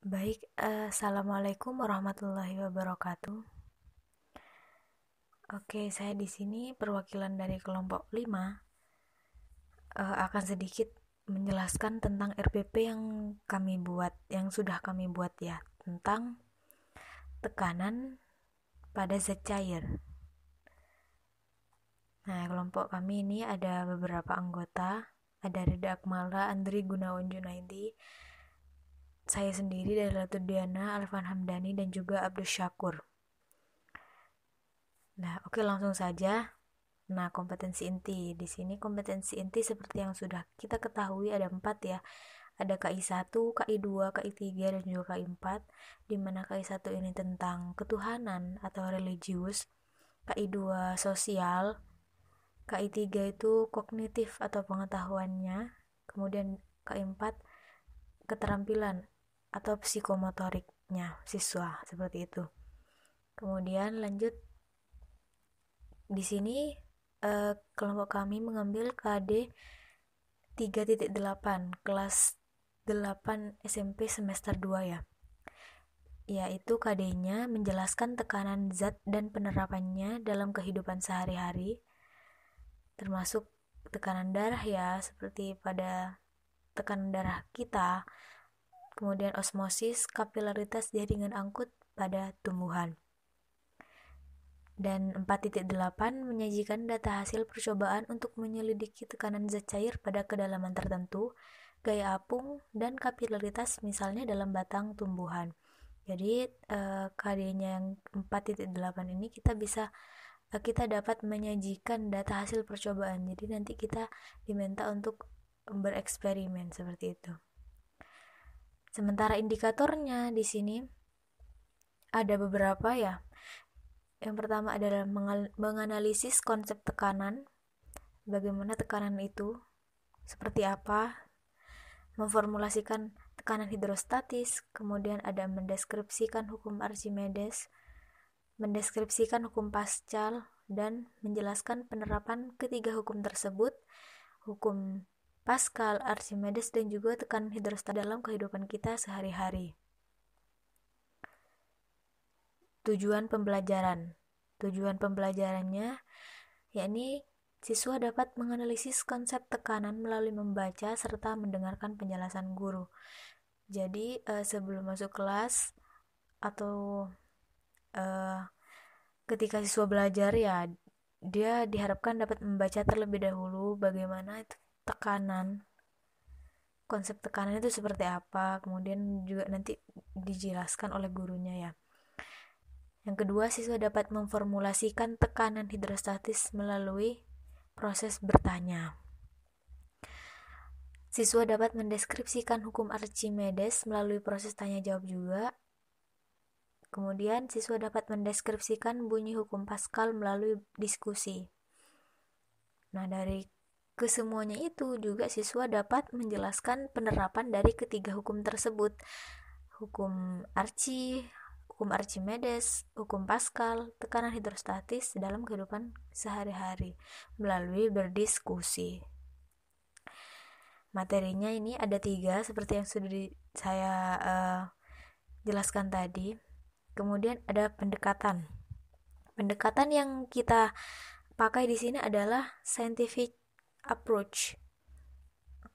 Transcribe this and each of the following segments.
Baik, assalamualaikum warahmatullahi wabarakatuh. Oke, saya di sini perwakilan dari kelompok 5 akan sedikit menjelaskan tentang RPP yang yang sudah kami buat ya, tentang tekanan pada zat cair. Nah, kelompok kami ini ada beberapa anggota, ada Rida Akmala, Andri Gunawan Junaidi, saya sendiri dari Diana, Alvan Hamdani, dan juga Abdus Syakur. Nah, oke, langsung saja. Nah, kompetensi inti. Di sini kompetensi inti seperti yang sudah kita ketahui ada 4 ya. Ada KI1, KI2, KI3, dan juga KI4. Di mana KI1 ini tentang ketuhanan atau religius, KI2 sosial, KI3 itu kognitif atau pengetahuannya, kemudian KI4 keterampilan atau psikomotoriknya siswa, seperti itu. Kemudian lanjut, di sini kelompok kami mengambil KD 3.8 kelas 8 SMP semester 2 ya. Yaitu KD-nya menjelaskan tekanan zat dan penerapannya dalam kehidupan sehari-hari, termasuk tekanan darah ya, seperti pada tekanan darah kita, kemudian osmosis, kapilaritas jaringan angkut pada tumbuhan. Dan 4.8 menyajikan data hasil percobaan untuk menyelidiki tekanan zat cair pada kedalaman tertentu, gaya apung, dan kapilaritas misalnya dalam batang tumbuhan. Jadi KD-nya yang 4.8 ini kita dapat menyajikan data hasil percobaan. Jadi nanti kita diminta untuk bereksperimen seperti itu. Sementara indikatornya di sini ada beberapa ya. Yang pertama adalah menganalisis konsep tekanan, bagaimana tekanan itu, seperti apa, memformulasikan tekanan hidrostatis, kemudian ada mendeskripsikan hukum Archimedes, mendeskripsikan hukum Pascal, dan menjelaskan penerapan ketiga hukum tersebut, hukum Pascal, Archimedes, dan juga tekanan hidrostatis dalam kehidupan kita sehari-hari. Tujuan pembelajarannya yakni siswa dapat menganalisis konsep tekanan melalui membaca serta mendengarkan penjelasan guru. Jadi sebelum masuk kelas atau ketika siswa belajar ya, dia diharapkan dapat membaca terlebih dahulu bagaimana itu tekanan, konsep tekanan itu seperti apa, kemudian juga nanti dijelaskan oleh gurunya ya. Yang kedua, siswa dapat memformulasikan tekanan hidrostatis melalui proses bertanya. Siswa dapat mendeskripsikan hukum Archimedes melalui proses tanya jawab juga. Kemudian siswa dapat mendeskripsikan bunyi hukum Pascal melalui diskusi. Nah, dari kesemuanya itu juga siswa dapat menjelaskan penerapan dari ketiga hukum tersebut. Hukum Archimedes, hukum Pascal, tekanan hidrostatis dalam kehidupan sehari-hari melalui berdiskusi. Materinya ini ada 3 seperti yang sudah saya jelaskan tadi. Kemudian ada pendekatan. Pendekatan yang kita pakai di sini adalah scientific approach.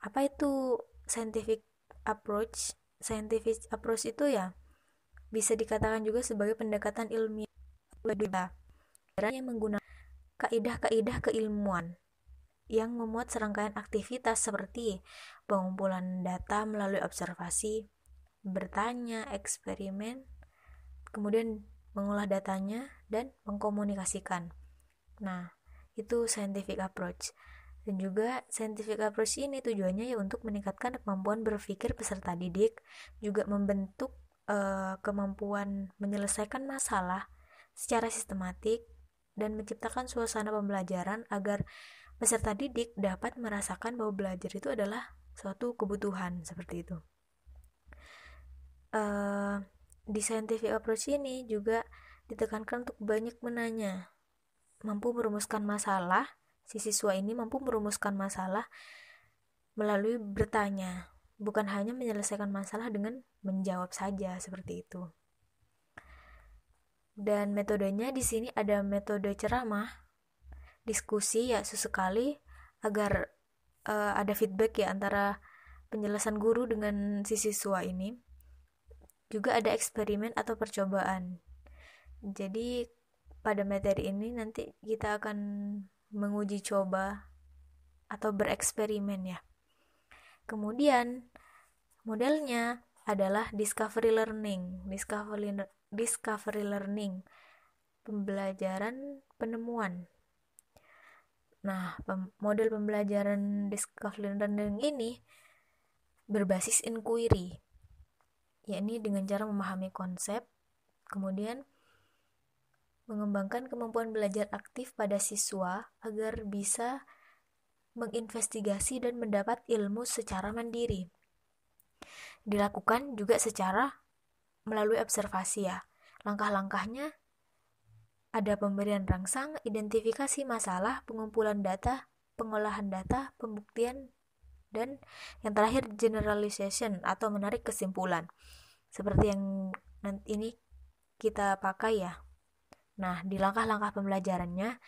Apa itu scientific approach? Scientific approach itu ya bisa dikatakan juga sebagai pendekatan ilmiah yang menggunakan kaidah-kaidah keilmuan yang memuat serangkaian aktivitas seperti pengumpulan data melalui observasi, bertanya, eksperimen, kemudian mengolah datanya dan mengkomunikasikan. Nah, itu scientific approach. Dan juga scientific approach ini tujuannya ya untuk meningkatkan kemampuan berpikir peserta didik, juga membentuk kemampuan menyelesaikan masalah secara sistematik dan menciptakan suasana pembelajaran agar peserta didik dapat merasakan bahwa belajar itu adalah suatu kebutuhan, seperti itu. Di scientific approach ini juga ditekankan untuk banyak menanya, mampu merumuskan masalah. Si siswa ini mampu merumuskan masalah melalui bertanya. bukan hanya menyelesaikan masalah dengan menjawab saja seperti itu. Dan metodenya di sini ada metode ceramah, diskusi ya sesekali agar ada feedback ya antara penjelasan guru dengan si siswa ini. Juga ada eksperimen atau percobaan. Jadi pada materi ini nanti kita akan menguji coba atau bereksperimen ya. Kemudian modelnya adalah discovery learning. Discovery learning, pembelajaran penemuan. Nah, model pembelajaran discovery learning ini berbasis inquiry, yakni dengan cara memahami konsep, kemudian mengembangkan kemampuan belajar aktif pada siswa agar bisa menginvestigasi dan mendapat ilmu secara mandiri. Dilakukan juga secara melalui observasi ya. Langkah-langkahnya ada pemberian rangsang, identifikasi masalah, pengumpulan data, pengolahan data, pembuktian, dan yang terakhir generalization atau menarik kesimpulan. Seperti yang nanti ini kita pakai ya. Nah, di langkah-langkah pembelajarannya,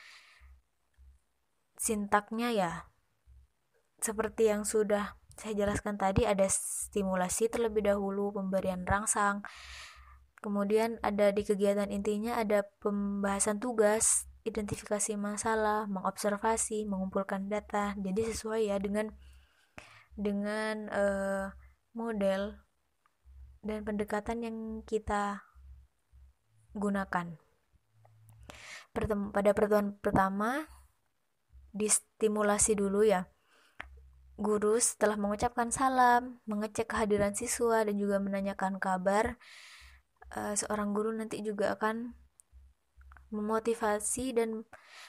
sintaknya ya, seperti yang sudah saya jelaskan tadi, ada stimulasi terlebih dahulu, pemberian rangsang, kemudian ada di kegiatan intinya ada pembahasan tugas, identifikasi masalah, mengobservasi, mengumpulkan data. Jadi sesuai ya dengan model dan pendekatan yang kita gunakan. Pada pertemuan pertama distimulasi dulu ya. Guru setelah mengucapkan salam, mengecek kehadiran siswa dan juga menanyakan kabar, seorang guru nanti juga akan memotivasi dan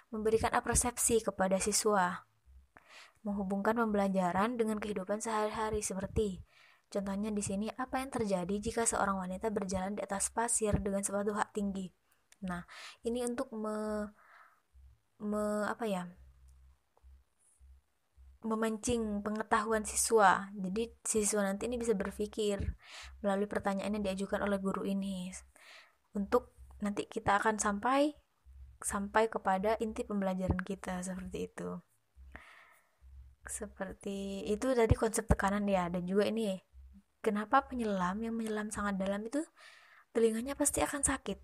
memberikan apresiasi kepada siswa, menghubungkan pembelajaran dengan kehidupan sehari-hari. Seperti contohnya di sini, apa yang terjadi jika seorang wanita berjalan di atas pasir dengan sepatu hak tinggi. Nah, ini untuk memancing pengetahuan siswa. Jadi siswa nanti ini bisa berpikir melalui pertanyaan yang diajukan oleh guru ini. Untuk nanti kita akan sampai kepada inti pembelajaran kita, seperti itu. Seperti itu tadi konsep tekanan ya. Dan juga ini, kenapa penyelam yang menyelam sangat dalam itu telinganya pasti akan sakit.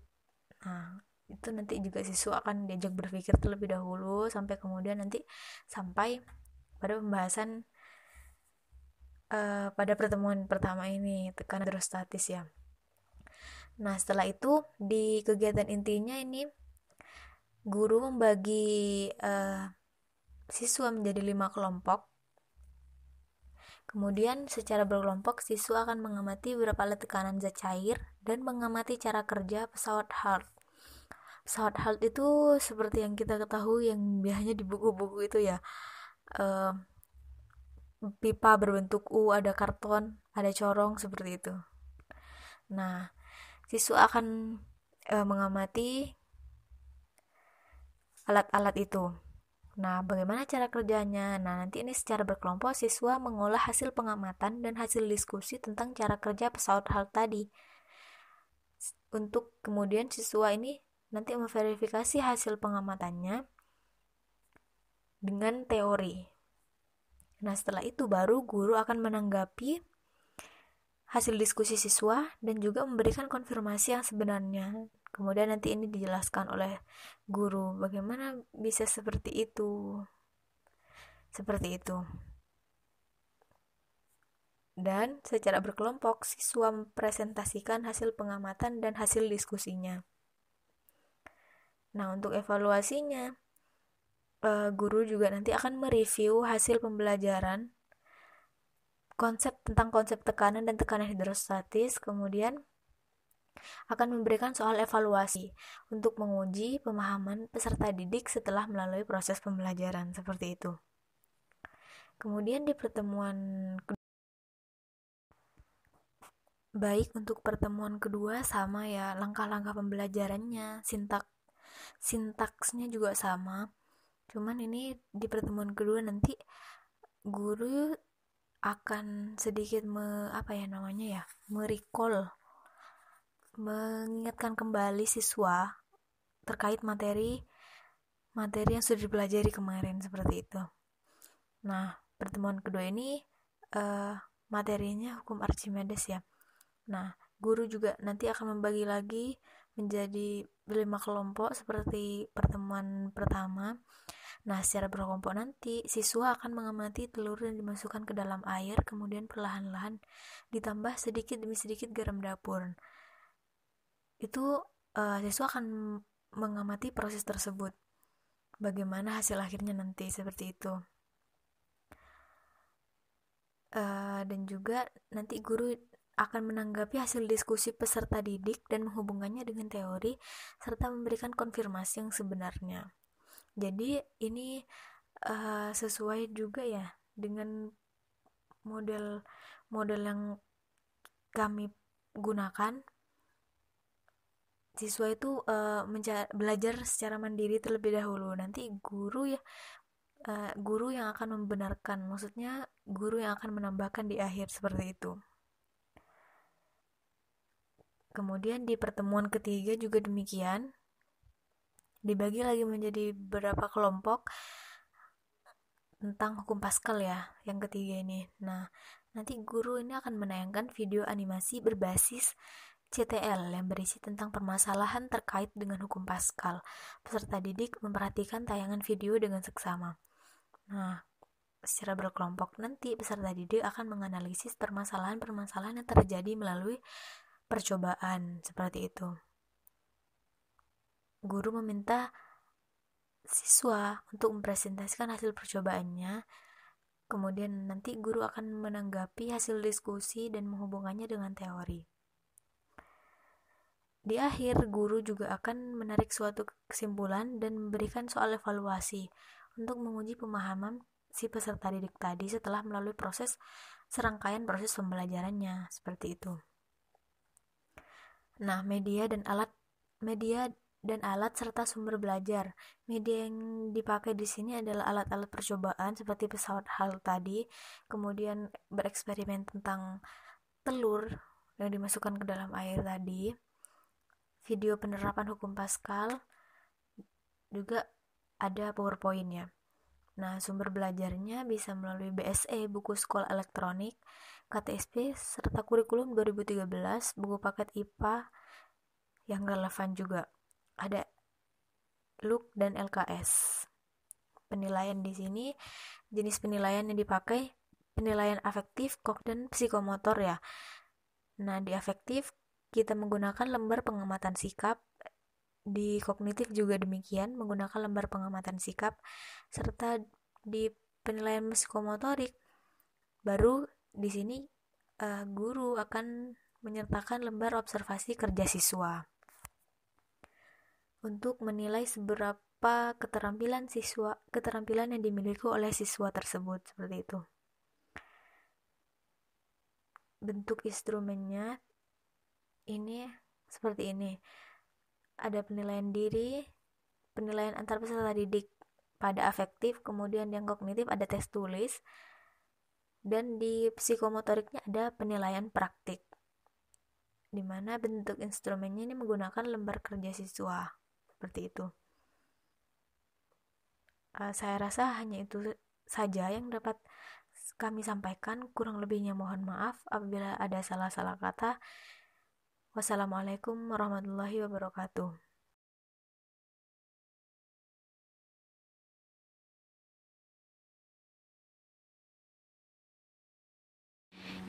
Nah, itu nanti juga siswa akan diajak berpikir terlebih dahulu sampai kemudian nanti sampai pada pembahasan pada pertemuan pertama ini, tekanan hidrostatis ya. Nah, setelah itu di kegiatan intinya ini guru membagi siswa menjadi 5 kelompok. Kemudian secara berkelompok siswa akan mengamati beberapa alat tekanan zat cair dan mengamati cara kerja pesawat HALT. Pesawat HALT itu seperti yang kita ketahui yang biasanya di buku-buku itu ya, pipa berbentuk U, ada karton, ada corong, seperti itu. Nah, siswa akan mengamati alat-alat itu. Nah, bagaimana cara kerjanya? Nah, nanti ini secara berkelompok siswa mengolah hasil pengamatan dan hasil diskusi tentang cara kerja pesawat HALT tadi. Untuk kemudian siswa ini nanti memverifikasi hasil pengamatannya dengan teori. Nah, setelah itu baru guru akan menanggapi hasil diskusi siswa dan juga memberikan konfirmasi yang sebenarnya. Kemudian nanti ini dijelaskan oleh guru bagaimana bisa seperti itu. Seperti itu. Dan secara berkelompok siswa mempresentasikan hasil pengamatan dan hasil diskusinya. Nah, untuk evaluasinya, guru juga nanti akan mereview hasil pembelajaran tentang konsep tekanan dan tekanan hidrostatis, kemudian akan memberikan soal evaluasi untuk menguji pemahaman peserta didik setelah melalui proses pembelajaran, seperti itu. Kemudian di pertemuan baik untuk pertemuan kedua sama ya, langkah-langkah pembelajarannya, sintaksnya juga sama. Cuman ini di pertemuan kedua nanti guru akan sedikit merecall, mengingatkan kembali siswa terkait materi yang sudah dipelajari kemarin, seperti itu. Nah, pertemuan kedua ini materinya hukum Archimedes ya. Nah, guru juga nanti akan membagi lagi menjadi 5 kelompok seperti pertemuan pertama. Nah, secara berkelompok nanti siswa akan mengamati telur yang dimasukkan ke dalam air, kemudian perlahan-lahan ditambah sedikit demi sedikit garam dapur. Itu siswa akan mengamati proses tersebut, bagaimana hasil akhirnya nanti, seperti itu. Dan juga nanti guru akan menanggapi hasil diskusi peserta didik dan menghubungkannya dengan teori serta memberikan konfirmasi yang sebenarnya. Jadi ini sesuai juga ya dengan model yang kami gunakan. Siswa itu belajar secara mandiri terlebih dahulu. Nanti guru yang akan membenarkan, maksudnya guru yang akan menambahkan di akhir, seperti itu. Kemudian di pertemuan ketiga juga demikian, dibagi lagi menjadi beberapa kelompok tentang hukum Pascal ya, yang ketiga ini. Nah, nanti guru ini akan menayangkan video animasi berbasis CTL yang berisi tentang permasalahan terkait dengan hukum Pascal. Peserta didik memperhatikan tayangan video dengan seksama. Nah, secara berkelompok nanti peserta didik akan menganalisis permasalahan-permasalahan yang terjadi melalui percobaan, seperti itu. Guru meminta siswa untuk mempresentasikan hasil percobaannya, kemudian nanti guru akan menanggapi hasil diskusi dan menghubungkannya dengan teori. Di akhir, guru juga akan menarik suatu kesimpulan dan memberikan soal evaluasi untuk menguji pemahaman si peserta didik tadi setelah melalui serangkaian proses pembelajarannya, seperti itu. Nah, media dan alat serta sumber belajar. Media yang dipakai di sini adalah alat-alat percobaan seperti pesawat HAL tadi, kemudian bereksperimen tentang telur yang dimasukkan ke dalam air tadi, video penerapan hukum Pascal, juga ada PowerPoint ya. Nah, sumber belajarnya bisa melalui BSE, buku sekolah elektronik, KTSP, serta kurikulum 2013, buku paket IPA yang relevan juga. Ada LUK dan LKS. Penilaian di sini, jenis penilaian yang dipakai, penilaian afektif, dan psikomotor ya. Nah, di afektif kita menggunakan lembar pengamatan sikap, di kognitif juga demikian, menggunakan lembar pengamatan sikap, serta di penilaian psikomotorik baru di sini guru akan menyertakan lembar observasi kerja siswa untuk menilai seberapa keterampilan yang dimiliki oleh siswa tersebut, seperti itu. Bentuk instrumennya ini seperti ini. Ada penilaian diri, penilaian antar peserta didik pada afektif, kemudian yang kognitif ada tes tulis, dan di psikomotoriknya ada penilaian praktik, di mana bentuk instrumennya ini menggunakan lembar kerja siswa, seperti itu. Saya rasa hanya itu saja yang dapat kami sampaikan, kurang lebihnya mohon maaf apabila ada salah-salah kata. Wassalamualaikum warahmatullahi wabarakatuh.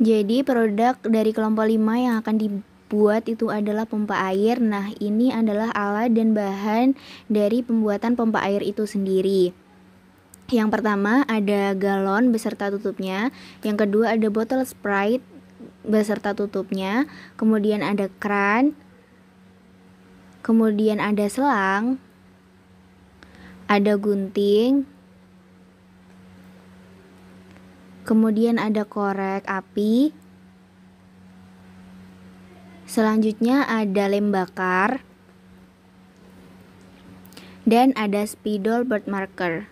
Jadi produk dari kelompok 5 yang akan dibuat itu adalah pompa air. Nah, ini adalah alat dan bahan dari pembuatan pompa air itu sendiri. Yang pertama ada galon beserta tutupnya, yang kedua ada botol Sprite beserta tutupnya, kemudian ada kran, kemudian ada selang, ada gunting, kemudian ada korek api, selanjutnya ada lem bakar, dan ada spidol bird marker.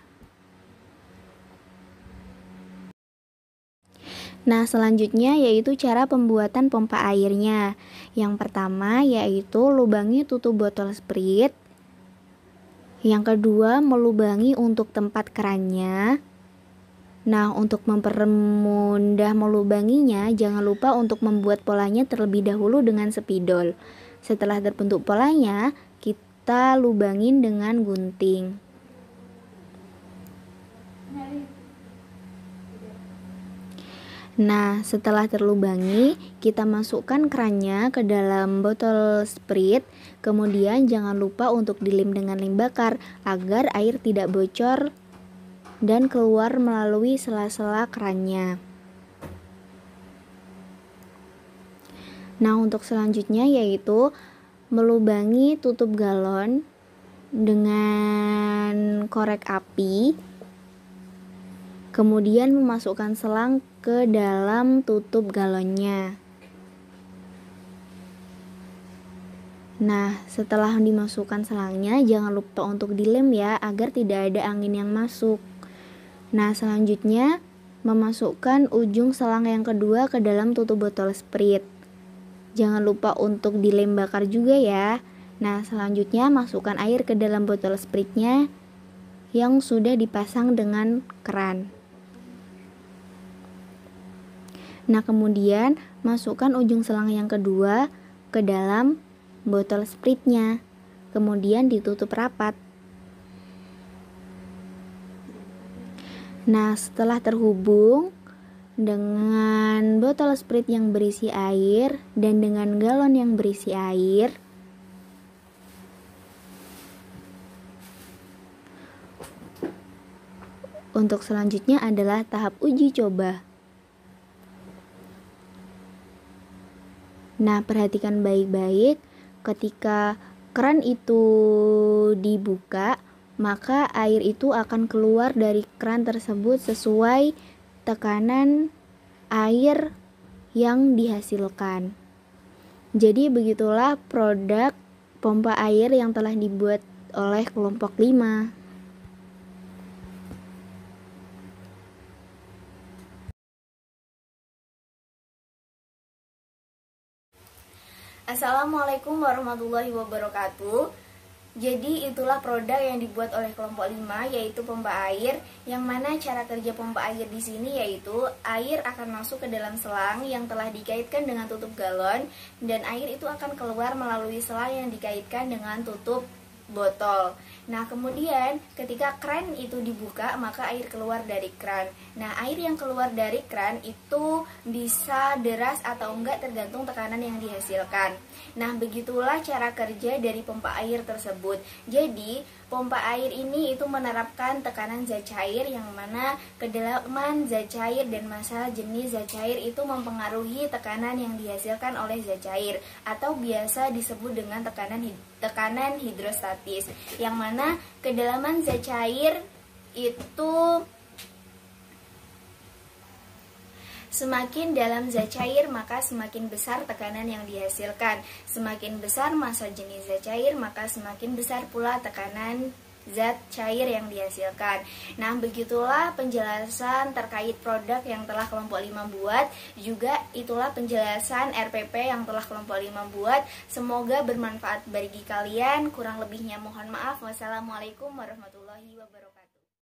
Nah, selanjutnya yaitu cara pembuatan pompa airnya. Yang pertama yaitu lubangi tutup botol Sprite. Yang kedua, melubangi untuk tempat kerannya. Nah, untuk mempermudah melubanginya, jangan lupa untuk membuat polanya terlebih dahulu dengan spidol. Setelah terbentuk polanya, kita lubangin dengan gunting. Nah, setelah terlubangi, kita masukkan kerannya ke dalam botol Sprite. Kemudian jangan lupa untuk dilem dengan lem bakar agar air tidak bocor dan keluar melalui sela-sela kerannya. Nah, untuk selanjutnya yaitu melubangi tutup galon dengan korek api. Kemudian memasukkan selang ke dalam tutup galonnya. Nah, setelah dimasukkan selangnya, jangan lupa untuk dilem ya, agar tidak ada angin yang masuk. Nah, selanjutnya memasukkan ujung selang yang kedua ke dalam tutup botol Sprite. Jangan lupa untuk dilem bakar juga ya. Nah, selanjutnya masukkan air ke dalam botol Sprite-nya yang sudah dipasang dengan keran. Nah, kemudian masukkan ujung selang yang kedua ke dalam botol Sprite-nya. Kemudian ditutup rapat. Nah, setelah terhubung dengan botol Sprite yang berisi air dan dengan galon yang berisi air, untuk selanjutnya adalah tahap uji coba. Nah, perhatikan baik-baik ketika keran itu dibuka, maka air itu akan keluar dari keran tersebut sesuai tekanan air yang dihasilkan. Jadi begitulah produk pompa air yang telah dibuat oleh kelompok 5. Assalamualaikum warahmatullahi wabarakatuh. Jadi itulah produk yang dibuat oleh kelompok 5, yaitu pompa air, yang mana cara kerja pompa air di sini yaitu air akan masuk ke dalam selang yang telah dikaitkan dengan tutup galon, dan air itu akan keluar melalui selang yang dikaitkan dengan tutup botol. Nah, kemudian ketika keran itu dibuka, maka air keluar dari keran. Nah, air yang keluar dari keran itu bisa deras atau enggak tergantung tekanan yang dihasilkan. Nah, begitulah cara kerja dari pompa air tersebut. Jadi, pompa air ini itu menerapkan tekanan zat cair, yang mana kedalaman zat cair dan massa jenis zat cair itu mempengaruhi tekanan yang dihasilkan oleh zat cair, atau biasa disebut dengan tekanan hidrostatis, yang mana kedalaman zat cair itu semakin dalam zat cair, maka semakin besar tekanan yang dihasilkan. Semakin besar massa jenis zat cair, maka semakin besar pula tekanan zat cair yang dihasilkan. Nah, begitulah penjelasan terkait produk yang telah kelompok 5 buat. Juga itulah penjelasan RPP yang telah kelompok 5 buat. Semoga bermanfaat bagi kalian. Kurang lebihnya mohon maaf. Wassalamualaikum warahmatullahi wabarakatuh.